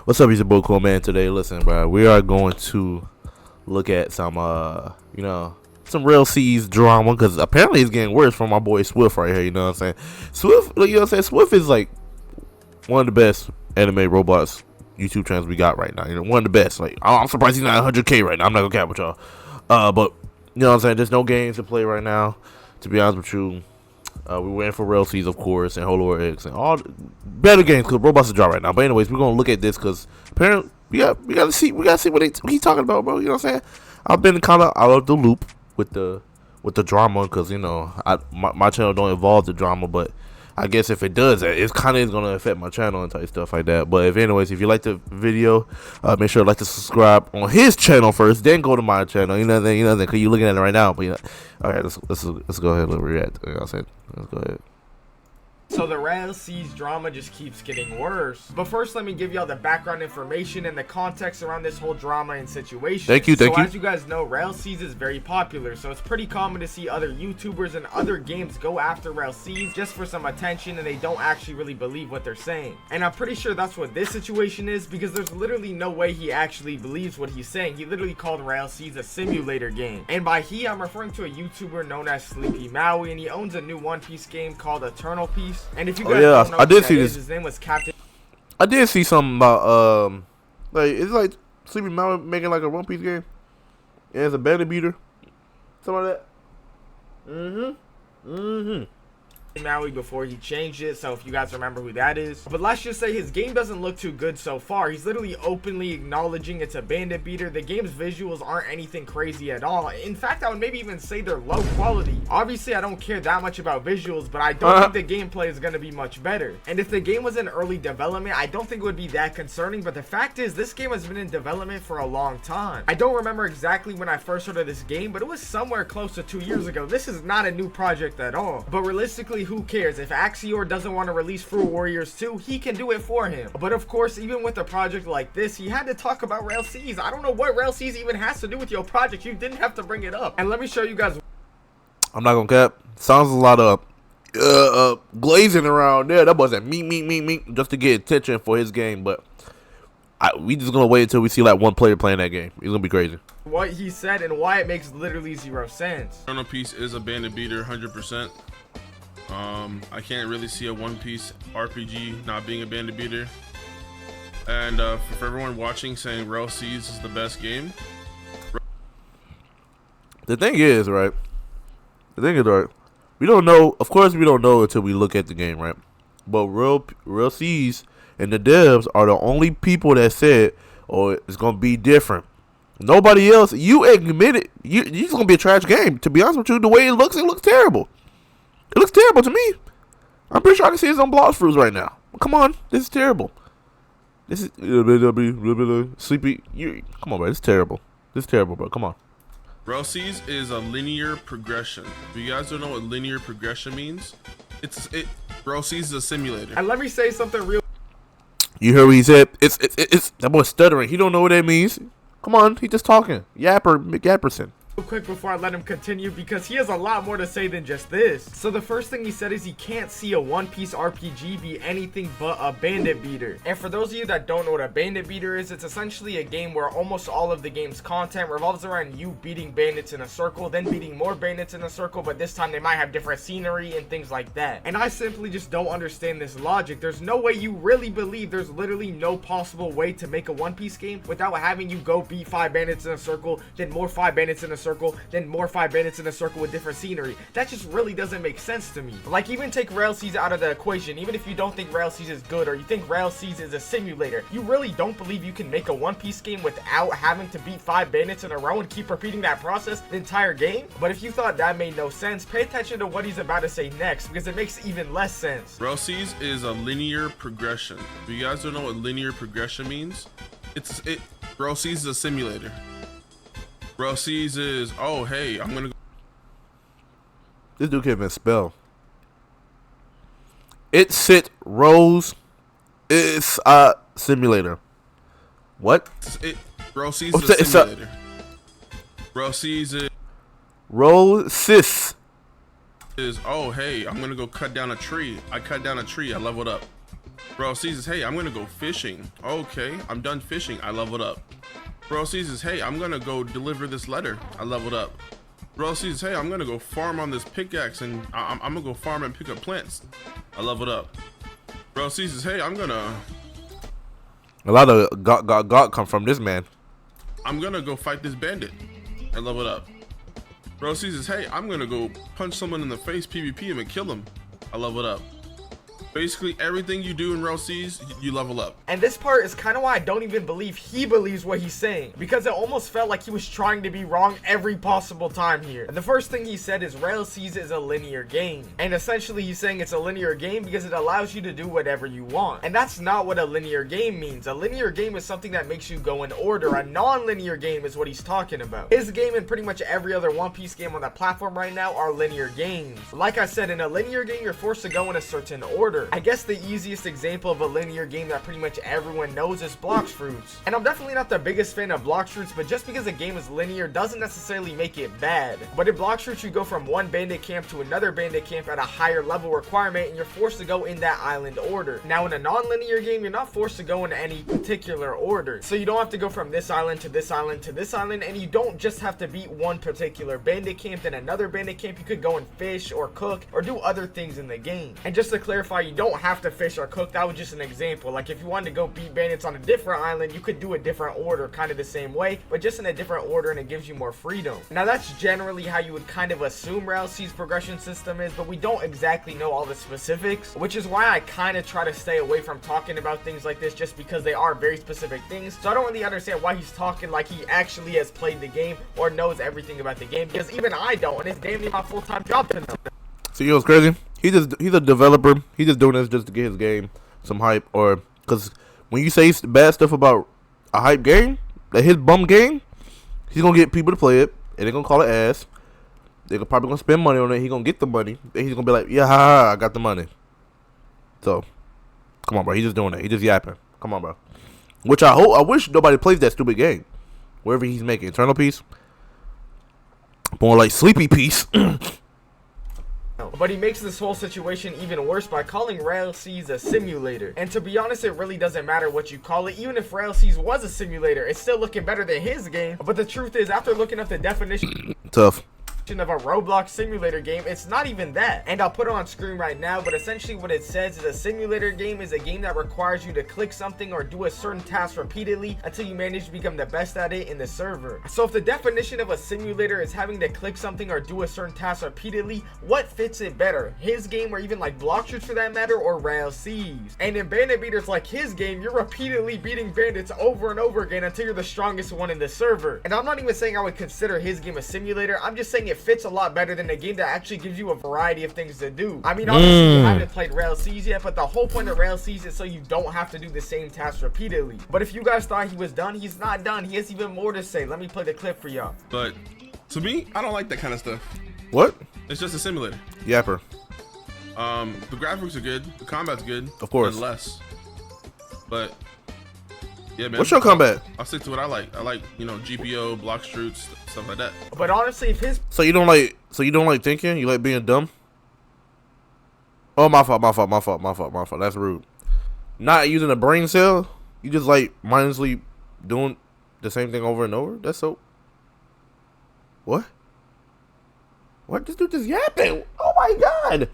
What's up, it's your boy Cool Man. Today, listen, bro, we are going to look at some, some Rell C's drama, because apparently it's getting worse from my boy Swift right here. You know what I'm saying? Swift, you know what I'm saying? Swift is like one of the best anime Roblox YouTube channels we got right now. You know, one of the best. Like, I'm surprised he's not 100K right now. I'm not gonna cap with y'all. But you know what I'm saying? There's no games to play right now. To be honest with you. We're waiting for Rell C's, of course, and Holo X, and all better games because Roblox is dry right now. But anyways, we're gonna look at this because apparently we gotta see what he's talking about, bro. You know what I'm saying? I've been kind of out of the loop with the drama because you know my channel don't involve the drama, but I guess if it does, it kind of is gonna affect my channel and type stuff like that. But if you like the video, make sure to like to subscribe on his channel first, then go to my channel. You know that, because you're looking at it right now. But you know, all right, let's go ahead and react. You know what I'm saying? Let's go ahead. So the Rell C's drama just keeps getting worse. But first, let me give y'all the background information and the context around this whole drama and situation. Thank you. So as you guys know, Rell C's is very popular, so it's pretty common to see other YouTubers and other games go after Rell C's just for some attention, and they don't actually really believe what they're saying. And I'm pretty sure that's what this situation is, because there's literally no way he actually believes what he's saying. He literally called Rell C's a simulator game. And by he, I'm referring to a YouTuber known as Sleepy Maui, and he owns a new One Piece game called Eternal Piece. And if you guys don't know I did see this. His name was Captain. I did see something about like it's like Sleepy Mountain making like a One Piece game. Yeah, it's a bandit beater, something like that. Maui before he changed it, so if you guys remember who that is. But let's just say his game doesn't look too good so far. He's literally openly acknowledging it's a bandit beater. The game's visuals aren't anything crazy at all. In fact, I would maybe even say they're low quality. Obviously, I don't care that much about visuals, but I don't think the gameplay is going to be much better. And if the game was in early development, I don't think it would be that concerning. But the fact is, this game has been in development for a long time. I don't remember exactly when I first heard of this game, but it was somewhere close to 2 years ago. This is not a new project at all. But realistically, who cares? If Axior doesn't want to release Fruit Warriors 2, he can do it for him. But of course, even with a project like this, he had to talk about Rell C's. I don't know what Rell C's even has to do with your project. You didn't have to bring it up. And let me show you guys. I'm not gonna cap. Sounds a lot of glazing around there. That wasn't me just to get attention for his game. But we just gonna wait until we see like one player playing that game. He's gonna be crazy. What he said and why it makes literally zero sense. Eternal Piece is a bandit beater, 100%. I can't really see a One Piece RPG not being a bandit beater. And for everyone watching saying Rell C's is the best game. The thing is, right? We don't know. Of course, we don't know until we look at the game, right? But Rell C's and the devs are the only people that said, "Oh, it's gonna be different." Nobody else. You admit it. It's gonna be a trash game. To be honest with you, the way it looks terrible. It looks terrible to me. I'm pretty sure I can see his own block fruits right now. Come on, this is terrible. This is a little bit of sleepy. Come on, bro. This is terrible. This is terrible, bro. Come on. Rell C's is a linear progression. If you guys don't know what linear progression means, Rell C's is a simulator. And let me say something real. You heard what he said? It's that boy stuttering. He don't know what that means. Come on, he just talking. Yapperson. Quick before I let him continue, because he has a lot more to say than just this. So the first thing he said is he can't see a One Piece RPG be anything but a bandit beater. And for those of you that don't know what a bandit beater is, it's essentially a game where almost all of the game's content revolves around you beating bandits in a circle, then beating more bandits in a circle, but this time they might have different scenery and things like that. And I simply just don't understand this logic. There's no way you really believe there's literally no possible way to make a One Piece game without having you go beat 5 bandits in a circle, then more 5 bandits in a circle, then more 5 bandits in a circle with different scenery. That just really doesn't make sense to me. Like, even take Rell C's out of the equation. Even if you don't think Rell C's is good, or you think Rell C's is a simulator, you really don't believe you can make a One Piece game without having to beat 5 bandits in a row and keep repeating that process the entire game? But if you thought that made no sense, pay attention to what he's about to say next, because it makes even less sense. Rell C's is a linear progression. If you guys don't know what linear progression means, Rell C's is a simulator. Rell C's is, oh, hey, I'm gonna go. This dude can't even spell. Rose. It's a simulator. What? Rell C's is a simulator. Rell C's is. Roses. Oh, hey, I'm gonna go cut down a tree. I cut down a tree. I leveled up. Rell sees, hey, I'm gonna go fishing. Okay, I'm done fishing. I leveled up. Rell sees, hey, I'm gonna go deliver this letter. I leveled up. Rell sees, hey, I'm gonna go farm on this pickaxe and I'm gonna go farm and pick up plants. I leveled up. Rell sees, hey, I'm gonna. A lot of got come from this man. I'm gonna go fight this bandit. I leveled up. Rell sees, hey, I'm gonna go punch someone in the face, PvP him and kill him. I leveled up. Basically, everything you do in Rell C's, you level up. And this part is kind of why I don't even believe he believes what he's saying, because it almost felt like he was trying to be wrong every possible time here. And the first thing he said is Rell C's is a linear game. And essentially he's saying it's a linear game because it allows you to do whatever you want. And that's not what a linear game means. A linear game is something that makes you go in order. A non-linear game is what he's talking about. His game and pretty much every other One Piece game on that platform right now are linear games. Like I said, in a linear game, you're forced to go in a certain order. I guess the easiest example of a linear game that pretty much everyone knows is Blox Fruits. And I'm definitely not the biggest fan of Blox Fruits, but just because a game is linear doesn't necessarily make it bad. But in Blox Fruits, you go from one bandit camp to another bandit camp at a higher level requirement, and you're forced to go in that island order. Now in a non-linear game, you're not forced to go in any particular order. So you don't have to go from this island to this island to this island, and you don't just have to beat one particular bandit camp, then another bandit camp. You could go and fish or cook or do other things in the game. And just to clarify, you don't have to fish or cook. That was just an example. Like if you wanted to go beat bandits on a different island, you could do a different order, kind of the same way, but just in a different order, and it gives you more freedom. Now that's generally how you would kind of assume Rell C's progression system is, but we don't exactly know all the specifics, which is why I kind of try to stay away from talking about things like this, just because they are very specific things. So I don't really understand why he's talking like he actually has played the game or knows everything about the game, because even I don't, and it's damn near my full-time job to know. So you know what's crazy? He's a developer. He's just doing this just to get his game some hype, or because when you say bad stuff about a hype game, like his bum game, he's gonna get people to play it, and they're gonna call it ass. They're probably gonna spend money on it. He's gonna get the money, and he's gonna be like, yeah, ha, I got the money. So, come on, bro. He's just doing it. He's just yapping. Come on, bro. Which I wish nobody plays that stupid game. Wherever he's making Eternal Peace, more like Sleepy Peace. But he makes this whole situation even worse by calling Rell C's a simulator. And to be honest, it really doesn't matter what you call it. Even if Rell C's was a simulator, it's still looking better than his game. But the truth is, after looking up the definition Tough. of a Roblox simulator game, it's not even that. And I'll put it on screen right now, but essentially what it says is a simulator game is a game that requires you to click something or do a certain task repeatedly until you manage to become the best at it in the server. So if the definition of a simulator is having to click something or do a certain task repeatedly, what fits it better? His game, or even like Blox Fruits for that matter, or Rell C's? And in bandit beaters like his game, you're repeatedly beating bandits over and over again until you're the strongest one in the server. And I'm not even saying I would consider his game a simulator. I'm just saying it fits a lot better than a game that actually gives you a variety of things to do. I mean, obviously you haven't played Rell C's yet, but the whole point of Rell C's is so you don't have to do the same task repeatedly. But if you guys thought he was done, he's not done. He has even more to say. Let me play the clip for y'all. But to me, I don't like that kind of stuff. What? It's just a simulator. Yapper. The graphics are good. The combat's good. Of course. Less. But yeah, man. What's your combat? I'll stick to what I like. I like, GPO, Blox Fruits, stuff like that. But honestly, if his So you don't like thinking? You like being dumb? Oh, my fault. That's rude. Not using a brain cell. You just like mindlessly doing the same thing over and over. That's so. What? What? This dude just yapping. Oh my god.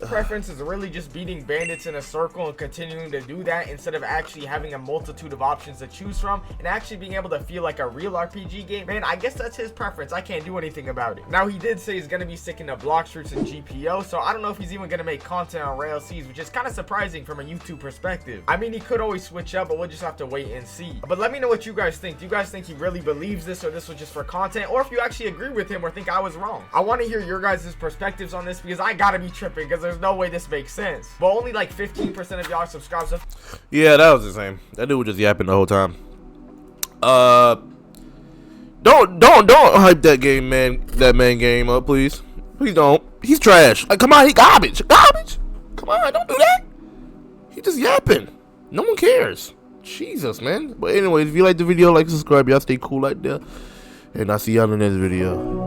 preference is really just beating bandits in a circle and continuing to do that instead of actually having a multitude of options to choose from and actually being able to feel like a real RPG game, man, I guess that's his preference. I can't do anything about it. Now, he did say he's going to be sticking to Blox Fruits and GPO, so I don't know if he's even going to make content on Rell C's, which is kind of surprising from a YouTube perspective. I mean, he could always switch up, but we'll just have to wait and see. But let me know what you guys think. Do you guys think he really believes this, or this was just for content, or if you actually agree with him or think I was wrong? I want to hear your guys' perspectives on this because I gotta be tripping because there's no way this makes sense. But only like 15% of y'all subscribe. So yeah, that was the same. That dude was just yapping the whole time. Don't hype that game, man. That man game up, please. Please don't. He's trash. Like, come on, he garbage. Come on, don't do that. He just yapping. No one cares. Jesus, man. But anyways, if you like the video, like, subscribe. Y'all stay cool like that. And I'll see y'all in the next video.